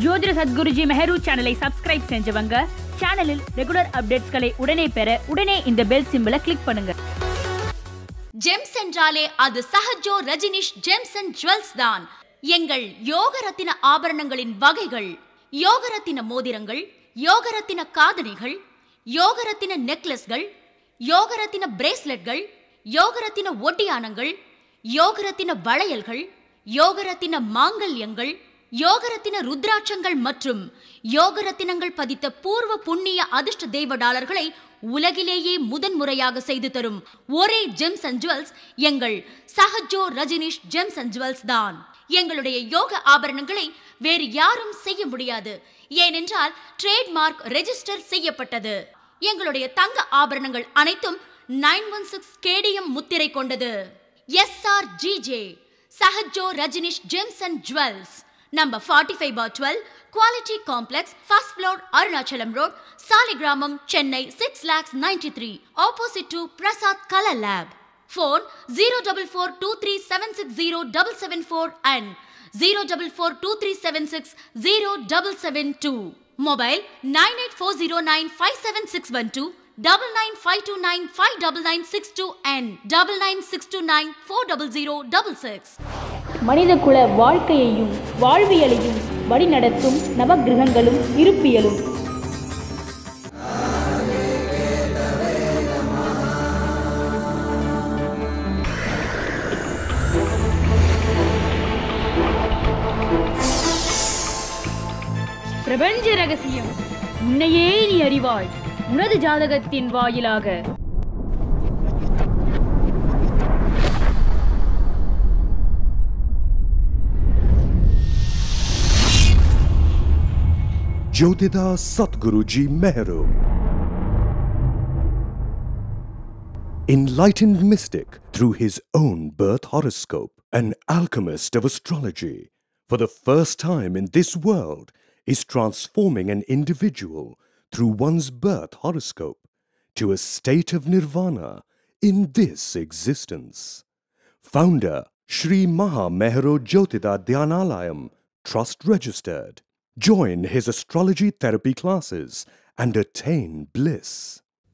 ஜோதிட சத்குருஜி மெஹரு சேனலை சப்ஸ்கிரைப் செஞ்சவங்க சேனலில் ரெகுலர் அப்டேட்ஸ்களை உடனே பெற உடனே இந்த பெல் சிம்பலை கிளிக் பண்ணுங்க. ஜெம்ஸ் என்றாலே அது Sahajo Rajneesh gems and jewels தான். எங்கள் யோகரத்தின ஆபரணங்களின் வகைகள்: யோகரத்தின மோதிரங்கள், யோகரத்தின காதணிகள், யோகரத்தின நெக்லஸ்கள், யோகரத்தின பிரேஸ்லெட்கள், யோகரத்தின ஒட்டியானங்கள், யோகரத்தின வளையல்கள், யோகரத்தின மாங்கல்யங்கள், யோகரத்தின ருத்ராட்சங்கள் மற்றும் யோகரத்தினங்கள் பதித்த பூர்வ புண்ணிய அதிர்ஷ்ட தெய்வ டாலர்களை உலகிலேயே முதன்முறையாக செய்து தரும் ஒரே ஜெம்ஸ் அண்ட் ஜுவல்ஸ் எங்கள் Sahajo Rajneesh gems and jewels தான். எங்களுடைய யோக ஆபரணங்களை வேறு யாரும் செய்ய முடியாது. ஏனென்றால் ட்ரேட்மார்க் ரெஜிஸ்டர் செய்யப்பட்டது. எங்களுடைய தங்க ஆபரணங்கள் அனைத்தும் 916 கேடிஎம் முத்திரை கொண்டது. SRGJ Sahajo Rajneesh gems and jewels, number 45/12, Quality Complex, first floor, Arunachalam Road, Saligramam, Chennai 6,93,000, opposite to Prasad Color Lab. Phone 04423760774 and 04423760772. Mobile 9840957612, 9952959962 and 99629400066. மனிதகுல வாழ்க்கையையும் வாழ்வியலையும் வழிநடத்தும் நவகிரகங்களும் இருப்பியலும். பிரபஞ்ச ரகசியம் உன்னையே நீ அறிவாய் உனது ஜாதகத்தின் வாயிலாக. Jyotida Satguruji Meheru, enlightened mystic through his own birth horoscope, an alchemist of astrology, for the first time in this world is transforming an individual through one's birth horoscope to a state of nirvana in this existence. Founder Sri Maha Meheru Jyotida Dhyanalayam, Trust Registered. Join his astrology therapy classes and attain bliss.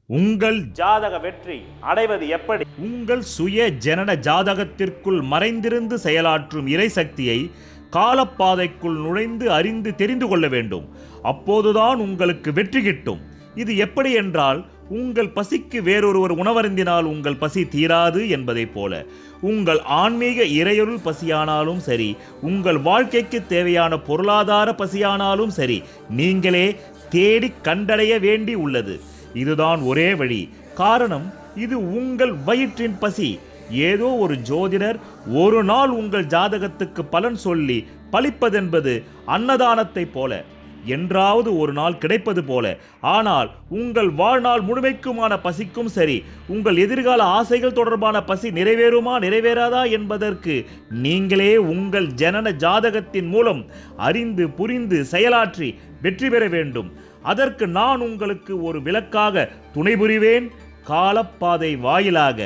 உங்கள் ஜாதக வெற்றி அடைவது எப்படி? உங்கள் சுய ஜனன ஜாதகத்திற்குள் மறைந்திருந்து செயலாற்றும் இறைசக்தியை காலப்பாதைக்குள் நுழைந்து அறிந்து தெரிந்து கொள்ள வேண்டும். அப்போதுதான் உங்களுக்கு வெற்றி கிட்டும். இது எப்படி என்றால், உங்கள் பசிக்கு வேறொருவர் உணவருந்தினால் உங்கள் பசி தீராது என்பதைப் போல உங்கள் ஆன்மீக இறையொருள் பசியானாலும் சரி, உங்கள் வாழ்க்கைக்கு தேவையான பொருளாதார பசியானாலும் சரி, நீங்களே தேடி கண்டடைய வேண்டி உள்ளது. இதுதான் ஒரே வழி. காரணம், இது உங்கள் வயிற்றின் பசி. ஏதோ ஒரு ஜோதிடர் ஒரு நாள் உங்கள் ஜாதகத்துக்கு பலன் சொல்லி பலிப்பதென்பது அன்னதானத்தை போல, என்றாவது ஒரு நாள் கிடைப்பது போல. ஆனால் உங்கள் வாழ்நாள் முழுமைக்குமான பசிக்கும் சரி, உங்கள் எதிர்கால ஆசைகள் தொடர்பான பசி நிறைவேறுமா நிறைவேறாதா என்பதற்கு நீங்களே உங்கள் ஜனன ஜாதகத்தின் மூலம் அறிந்து புரிந்து செயலாற்றி வெற்றி பெற வேண்டும். அதற்கு நான் உங்களுக்கு ஒரு விளக்காக துணை புரிவேன், காலப்பாதை வாயிலாக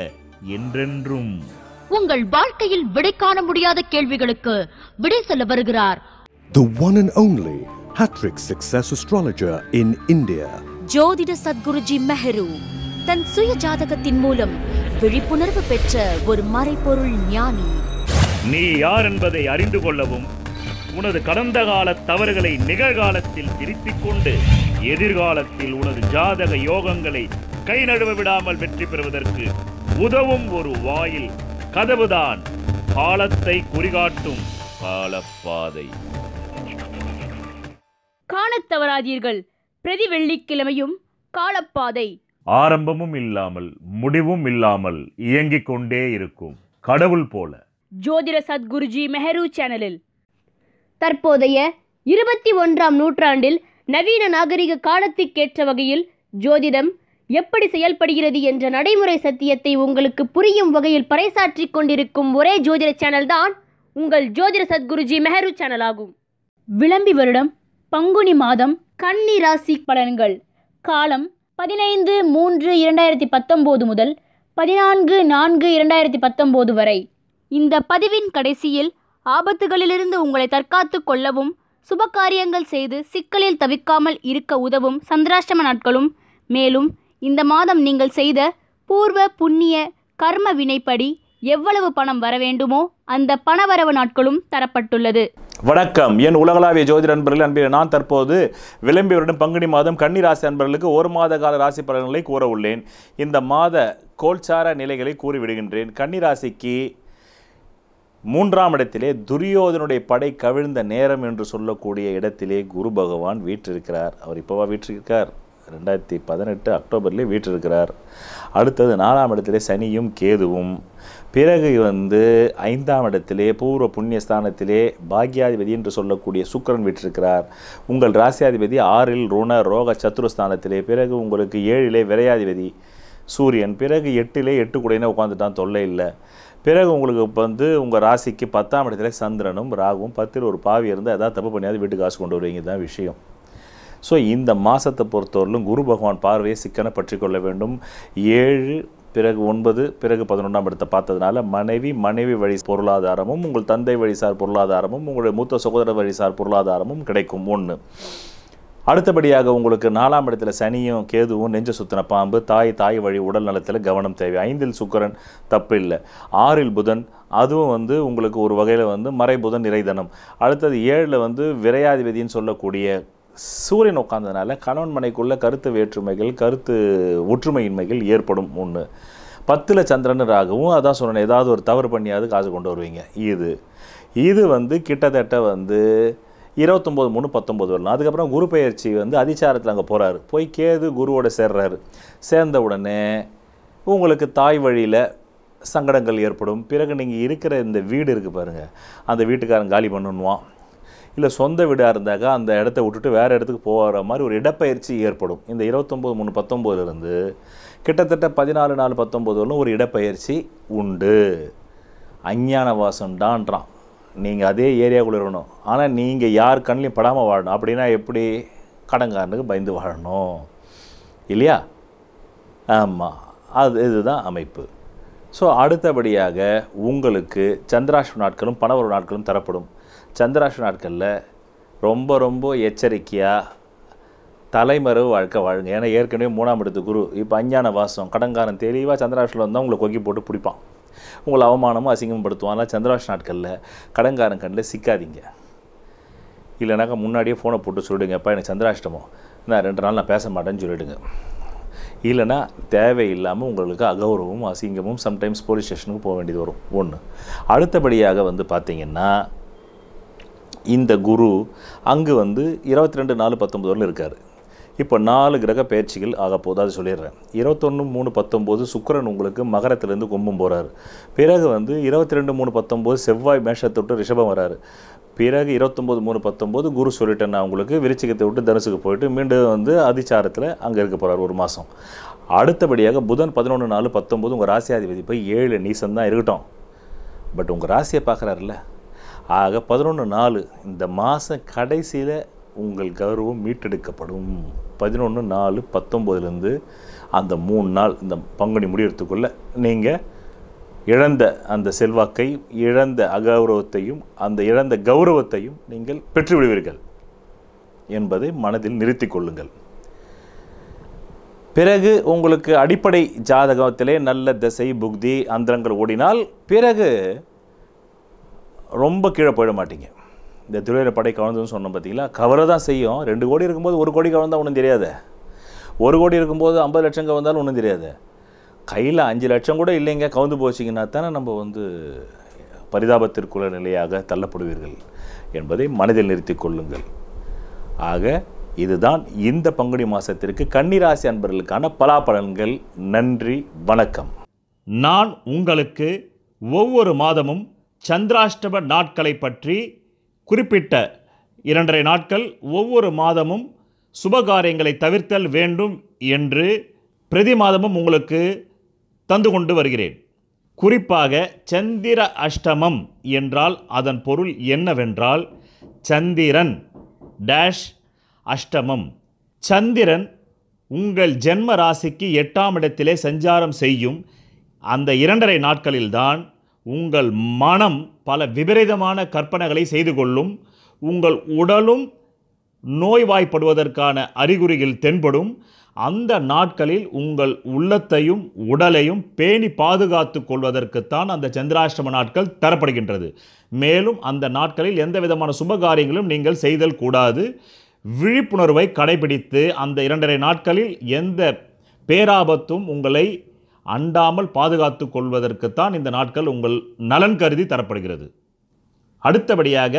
என்றென்றும். உங்கள் வாழ்க்கையில் விடை காண முடியாத கேள்விகளுக்கு விடை சொல்ல வருகிறார் The one and only hat-trick success astrologer in India. ஜோதிட சத்குருஜி மெஹரு தன் சுய ஜாதகத்தின் மூலம் விழிப்புணர்வு பெற்ற ஒரு மறைபொருள் ஞானி. நீ யார் என்பதை அறிந்து கொள்ளவும், உனது கடந்த கால தவறுகளை நிகழ்காலத்தில் திருத்திக் கொண்டு எதிர்காலத்தில் உனது ஜாதக யோகங்களை கை நழுவ விடாமல் வெற்றி பெறுவதற்கு உதவும் ஒரு வாயில் கதவுதான் காலத்தை குறிகாட்டும் காலப்பாதை. காணத் தவறாதீர்கள். பிரதி வெள்ளிக்கிழமையும் காலப்பாதை. ஆரம்பமும் இல்லாமல் முடிவும் இல்லாமல் இயங்கிக் கொண்டே இருக்கும் கடவுள் போல. ஜோதிட சத்குருஜி மெஹரு சேனலில் தற்போதைய 21ஆம் நூற்றாண்டில் நவீன நாகரிக காலத்திற்கேற்ற வகையில் ஜோதிடம் எப்படி செயல்படுகிறது என்ற நடைமுறை சத்தியத்தை உங்களுக்கு புரியும் வகையில் பறைசாற்றிக் கொண்டிருக்கும் ஒரே ஜோதிட சேனல் தான் உங்கள் ஜோதிட சத்குருஜி மெஹரு சேனல் ஆகும். விளம்பி வருடம் பங்குனி மாதம் கன்னி ராசி பலன்கள். காலம் 15/3/2019 முதல் 14/4/2019 வரை. இந்த பதிவின் கடைசியில் ஆபத்துகளிலிருந்து உங்களை தற்காத்து கொள்ளவும் சுபகாரியங்கள் செய்து சிக்கலில் தவிக்காமல் இருக்க உதவும் சந்திராஷ்டம நாட்களும், மேலும் இந்த மாதம் நீங்கள் செய்த பூர்வ புண்ணிய கர்ம வினைப்படி எவ்வளவு பணம் வர வேண்டுமோ அந்த பணவரவு நாட்களும் தரப்பட்டுள்ளது. வணக்கம். என் உலகளாவிய ஜோதிட அன்பர்கள் அன்பில் நான் தற்போது விளம்பி வருடம் பங்குனி மாதம் கன்னி ராசி அன்பர்களுக்கு ஒரு மாத கால ராசி பலன்களை கூற உள்ளேன். இந்த மாத கோல்சார நிலைகளை கூறிவிடுகின்றேன். கன்னி ராசிக்கு 3ஆம் இடத்திலே துரியோதனுடைய படை கவிழ்ந்த நேரம் என்று சொல்லக்கூடிய இடத்திலே குரு பகவான் வீற்றிருக்கிறார். அவர் இப்போவா வீற்றிருக்கார்? 2018 அக்டோபர்லேயே வீற்றிருக்கிறார். அடுத்தது 4ஆம் இடத்திலே சனியும் கேதுவும், பிறகு 5ஆம் இடத்திலே பூர்வ புண்ணியஸ்தானத்திலே பாக்யாதிபதி என்று சொல்லக்கூடிய சுக்கிரன் வீற்றிருக்கிறார். உங்கள் ராசியாதிபதி 6இல் ருண ரோக சத்துருஸ்தானத்திலே, பிறகு உங்களுக்கு 7இலே விரையாதிபதி சூரியன், பிறகு 8இலே 8 கூடையினே உட்காந்துட்டான், தொல்லை இல்லை. பிறகு உங்களுக்கு உங்கள் ராசிக்கு 10ஆம் இடத்துல சந்திரனும் ராகுவும், 10இல் ஒரு பாவி இருந்து எதாவது தப்பு பண்ணியாவது வீட்டுக்கு காசு கொண்டு வருவீங்க தான் விஷயம். ஸோ இந்த மாதத்தை பொறுத்தவரையிலும் குரு பகவான் பார்வையை சிக்கன பற்றி கொள்ள வேண்டும். 7 பிறகு 9 பிறகு 11ஆம் இடத்தை பார்த்ததுனால மனைவி வழி பொருளாதாரமும், உங்கள் தந்தை வழிசார் பொருளாதாரமும், உங்களுடைய மூத்த சகோதர வழிசார் பொருளாதாரமும் கிடைக்கும். 1. அடுத்தபடியாக உங்களுக்கு 4ஆம் இடத்துல சனியும் கேதுவும், நெஞ்ச சுத்தின பாம்பு, தாய் வழி உடல் நலத்தில் கவனம் தேவை. 5இல் சுக்கிரன், தப்பு இல்லை. 6இல் புதன், அதுவும் உங்களுக்கு ஒரு வகையில் மறை புதன் இறைதனம். அடுத்தது 7இல் விரையாதிபதின்னு சொல்லக்கூடிய சூரியன் உட்கார்ந்ததுனால கணவன் மனைக்குள்ள கருத்து வேற்றுமைகள், கருத்து ஒற்றுமையின்மைகள் ஏற்படும். 1. 10இல் சந்திரன் ராகவும், அதான் சொன்னேன், ஏதாவது ஒரு தவறு பண்ணியாவது காசு கொண்டு வருவீங்க. இது கிட்டத்தட்ட 29/3/19 வரலாம். அதுக்கப்புறம் குரு பெயர்ச்சி அதிச்சாரத்தில் அங்கே போகிறாரு. போய் கேது குருவோட சேர்றாரு. சேர்ந்த உடனே உங்களுக்கு தாய் வழியில் சங்கடங்கள் ஏற்படும். பிறகு நீங்கள் இருக்கிற இந்த வீடு இருக்குது பாருங்கள், அந்த வீட்டுக்காரன் காலி பண்ணணுவான். இல்லை சொந்த வீடாக இருந்தாக்கா அந்த இடத்த விட்டுட்டு வேறு இடத்துக்கு போகிற மாதிரி ஒரு இடப்பெயர்ச்சி ஏற்படும். இந்த 29/3/19 கிட்டத்தட்ட 14/4/19 வரலும் ஒரு இடப்பெயர்ச்சி உண்டு. அஞ்ஞான வாசம்டான்றான். நீங்கள் அதே ஏரியாவுக்குள்ளே இருக்கணும், ஆனால் நீங்கள் யார் கண்ணிலையும் படாமல் வாழணும். அப்படின்னா எப்படி? கடன்காரனுக்கு பயந்து வாழணும் இல்லையா? ஆமாம், இதுதான் அமைப்பு. ஸோ அடுத்தபடியாக உங்களுக்கு சந்திராஷ்டம நாட்களும் பணவரவு நாட்களும் தரப்படும். சந்திராஷ்டம நாட்களில் ரொம்ப எச்சரிக்கையாக தலைமறைவு வாழ்க்கை வாழுங்க. ஏன்னா ஏற்கனவே 3ஆம் இடத்து குரு இப்போ அஞ்ஞான வாசம், கடன்காரன் தெளிவாக சந்திராஷ்டமில் வந்தால் உங்களை கொக்கி போட்டு பிடிப்பான், உங்களை அவமானமும் அசிங்கமும் படுத்துவான். ஆனால் சந்திராஷ்டம நாட்களில் கடன்காரன் கண்ணில் சிக்காதீங்க. இல்லைனாக்கா முன்னாடியே ஃபோனை போட்டு சொல்லிடுங்க, அப்பா எனக்கு சந்திராஷ்டமம், நான் 2 நாள் நான் பேச மாட்டேன்னு சொல்லிவிடுங்க. இல்லைனா தேவையில்லாமல் உங்களுக்கு அகௌரவமும் அசிங்கமும் சம்டைம்ஸ் போலீஸ் ஸ்டேஷனுக்கு போக வேண்டியது வரும். 1. அடுத்தபடியாக பார்த்திங்கன்னா இந்த குரு அங்கு 22/4/19 வரலும் இருக்கார். இப்போ 4 கிரக பயிற்சிகள் ஆக போகுது, அது சொல்லிடுறேன். 21/3/19 சுக்கிரன் உங்களுக்கு மகரத்திலேருந்து கும்பம் போகிறார். பிறகு 22/3/19 செவ்வாய் மேஷத்தை விட்டு ரிஷபம் வராரு. பிறகு 29/3/19 குரு சொல்லிட்டேன் நான் உங்களுக்கு விருச்சிகத்தை விட்டு தனுசுக்கு போயிட்டு மீண்டும் அதிச்சாரத்தில் அங்கே இருக்க போகிறார் ஒரு மாதம். அடுத்தபடியாக புதன் 11/4/19 உங்கள் ராசியாதிபதி போய் 7 நீசம் தான் இருக்கட்டும், பட் உங்கள் ராசியை பார்க்குறாருல்ல. ஆக 11/4 இந்த மாதம் கடைசியில் உங்கள் கௌரவம் மீட்டெடுக்கப்படும். 11/4/19 அந்த 3 நாள் இந்த பங்குனி முடியறதுக்குள்ளே நீங்கள் இழந்த அந்த செல்வாக்கை, இழந்த அகௌரவத்தையும், அந்த இழந்த கௌரவத்தையும் நீங்கள் பெற்றுவிடுவீர்கள் என்பதை மனதில் நிறுத்தி கொள்ளுங்கள். பிறகு உங்களுக்கு அடிப்படை ஜாதகத்திலே நல்ல திசை புக்தி அந்தரங்கள் ஓடினால் பிறகு ரொம்ப கீழே போயிட மாட்டீங்க. இந்த துறையில படை கவர்ந்ததுன்னு சொன்னோம் பார்த்தீங்களா, கவரை தான் செய்யும். 2 கோடி இருக்கும்போது 1 கோடி கவர்ந்தால் ஒன்றும் தெரியாது. 1 கோடி இருக்கும்போது 50 லட்சம் கவர்ந்தாலும் ஒன்றும் தெரியாது. கையில் 5 லட்சம் கூட இல்லைங்க கவுந்து போச்சிங்கன்னா தானே நம்ம பரிதாபத்திற்குள்ள நிலையாக தள்ளப்படுவீர்கள் என்பதை மனதில் நிறுத்தி கொள்ளுங்கள். ஆக இதுதான் இந்த பங்குனி மாதத்திற்கு கன்னிராசி அன்பர்களுக்கான பலாபலன்கள். நன்றி, வணக்கம். நான் உங்களுக்கு ஒவ்வொரு மாதமும் சந்திராஷ்டம நாட்களை பற்றி குறிப்பிட்ட 2.5 நாட்கள் ஒவ்வொரு மாதமும் சுபகாரியங்களை தவிர்த்தல் வேண்டும் என்று பிரதி மாதமும் உங்களுக்கு தந்து கொண்டு வருகிறேன். குறிப்பாக சந்திர அஷ்டமம் என்றால் அதன் பொருள் என்னவென்றால் சந்திரன் டேஷ் அஷ்டமம். சந்திரன் உங்கள் ஜென்ம ராசிக்கு 8ஆம் இடத்திலே சஞ்சாரம் செய்யும் அந்த 2.5 நாட்களில்தான் உங்கள் மனம் பல விபரீதமான கற்பனைகளை செய்து கொள்ளும். உங்கள் உடலும் நோய்வாய்ப்படுவதற்கான அறிகுறிகள் தென்படும். அந்த நாட்களில் உங்கள் உள்ளத்தையும் உடலையும் பேணி பாதுகாத்து கொள்வதற்குத்தான் அந்த சந்திராஷ்டம நாட்கள் தரப்படுகின்றது. மேலும் அந்த நாட்களில் எந்த விதமான சுபகாரியங்களும் நீங்கள் செய்தல் கூடாது. விழிப்புணர்வை கடைபிடித்து அந்த 2.5 நாட்களில் எந்த பேராபத்தும் உங்களை அண்டாமல் பாதுகாத்து கொள்வதற்குத்தான் இந்த நாட்கள் உங்கள் நலன் கருதி தரப்படுகிறது. அடுத்தபடியாக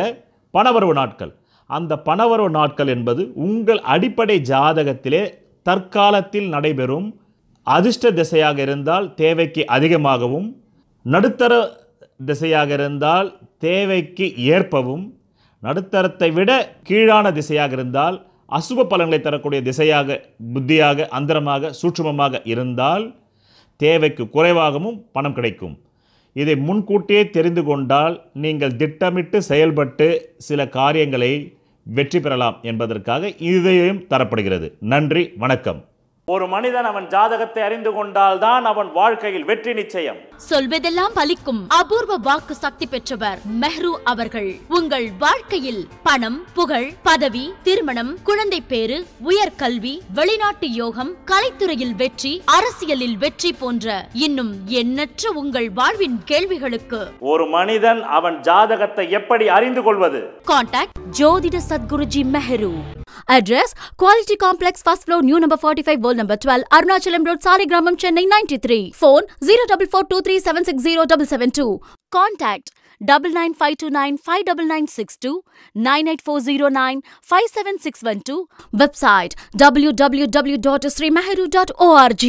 பணவரவு நாட்கள். அந்த பணவரவு நாட்கள் என்பது உங்கள் அடிப்படை ஜாதகத்திலே தற்காலத்தில் நடைபெறும் அதிர்ஷ்ட திசையாக இருந்தால் தேவைக்கு அதிகமாகவும், நடுத்தர திசையாக இருந்தால் தேவைக்கு ஏற்பவும், நடுத்தரத்தை விட கீழான திசையாக இருந்தால் அசுப பலன்களை தரக்கூடிய திசையாக, புத்தியாக, அந்தரமாக, சூட்சுமமாக இருந்தால் தேவைக்கு குறைவாகவும் பணம் கிடைக்கும். இதை முன்கூட்டியே தெரிந்து கொண்டால் நீங்கள் திட்டமிட்டு செயல்பட்டு சில காரியங்களை வெற்றி பெறலாம் என்பதற்காக இதையும் தரப்படுகிறது. நன்றி, வணக்கம். ஒரு மனிதன் அவன் ஜாதகத்தை அறிந்து கொண்டால் தான் அவன் வாழ்க்கையில் வெற்றி நிச்சயம். சொல்வதெல்லாம் பலிக்கும் அபூர்வ வாக்கு சக்தி பெற்றவர் மெஹ்ரு அவர்கள். உங்கள் வாழ்க்கையில் பணம், புகழ், பதவி, திருமணம், குழந்தை பேறு, உயர்கல்வி, வெளிநாட்டு யோகம், கலைத்துறையில் வெற்றி, அரசியலில் வெற்றி போன்ற இன்னும் எண்ணற்ற உங்கள் வாழ்வின் கேள்விகளுக்கு ஒரு மனிதன் அவன் ஜாதகத்தை எப்படி அறிந்து கொள்வது? கான்டாக்ட் ஜோதிட Sadguruji Mehru. Address Quality Complex, first floor, new number 45, wall number 12, Arunachalam Road, Saligramam, Chennai 93. Phone 04423760772. Contact 995295962, 98409 57612. Website www.srimeheru.org.